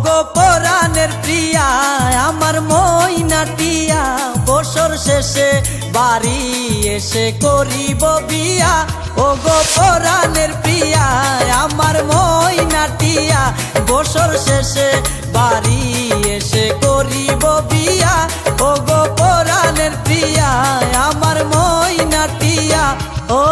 গো পরাণের প্রিয়া আমার ময়নাটিয়া, বছর শেষে বাড়ি এসে করিব বিয়া। ও গো পরাণের প্রিয়া আমার ময়নাটিয়া, বছর শেষে বাড়ি এসে করিব বিয়া। ও গো পরাণের প্রিয়া আমার ময়নাটিয়া। ও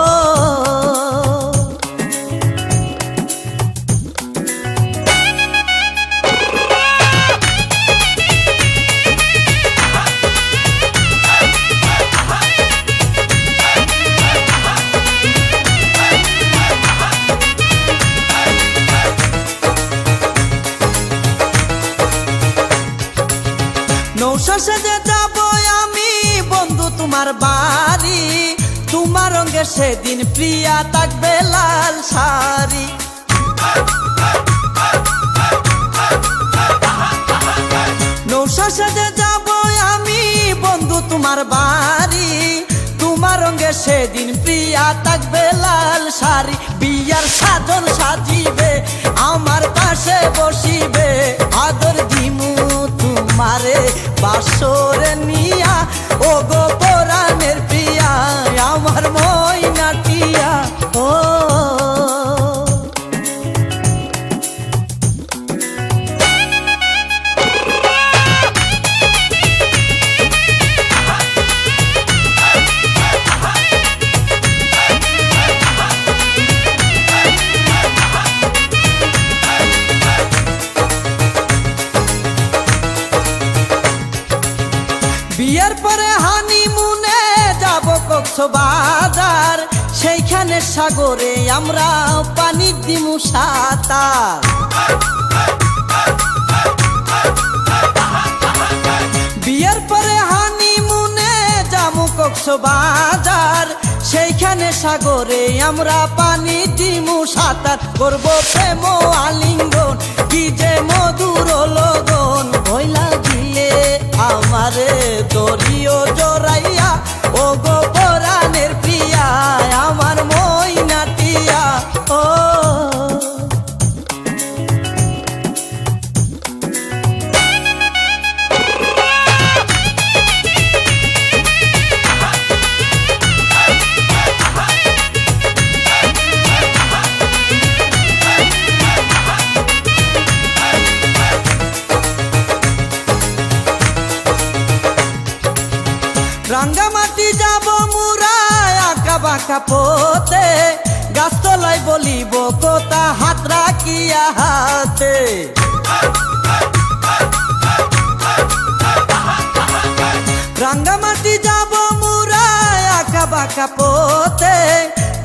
নৌশা সেজে যাব আমি বন্ধু তোমার বাড়ি, তোমার রঙে সেদিন প্রিয়া থাকবে লাল শাড়ি। নৌশা সেজে যাব আমি বন্ধু তোমার বাড়ি, তোমার রঙে সেদিন প্রিয়া থাকবে লাল শাড়ি। বিয়ার সাজন সাজিবে আমার পাশে বসিবে, আদর দিমু তোমারে বাসরে নিয়া। ও গো পরাণের প্রিয়া আমার ময়নাটিয়া। ও বিয়ের পরে হানিমুনে যাব কক্সবাজার, সেইখানে সাগরে আমরা পানি দিমু সাঁতার। বিয়ের পরে হানিমুনে যাব কক্সবাজার, সেইখানে সাগরে আমরা পানি দিমু সাঁতার। করব প্রেম আলিঙ্গন কি যে মধুর লগন, ভইলা গিয়ে আমারে দরিও জড়াইয়া। ও গো পরাণের প্রিয়া আমার ময়নাটিয়া। ও রাঙ্গামাটি যাব মুরা আঁকা বাঁকা পথে, গাছতলায় বলিব কথা হাত রাখিয়া হাতে। রাঙ্গামাটি যাব মুরা আঁকা বাঁকা পথে,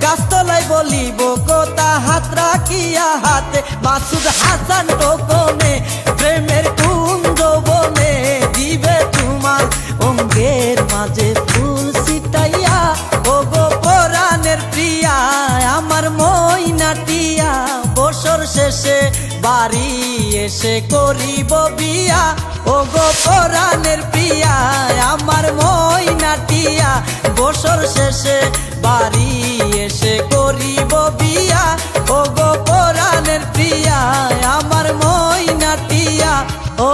গাছতলায় বলিব কথা হাত রাখিয়া হাতে। মাসুদ হাসান টোকনে প্রেমের কুঞ্জ বনে, দিবে তোমার অঙ্গের মাঝে ফুল ছিটাইয়া। ও গো পরাণের প্রিয়া আমার ময়নাটিয়া, বছর শেষে বাড়ি এসে করিব বিয়া। ও গো পরাণের প্রিয়া আমার ময়নাটিয়া, বছর শেষে বাড়ি এসে করিব বিয়া। ও গো পরাণের প্রিয়া আমার ময়নাটিয়া। ও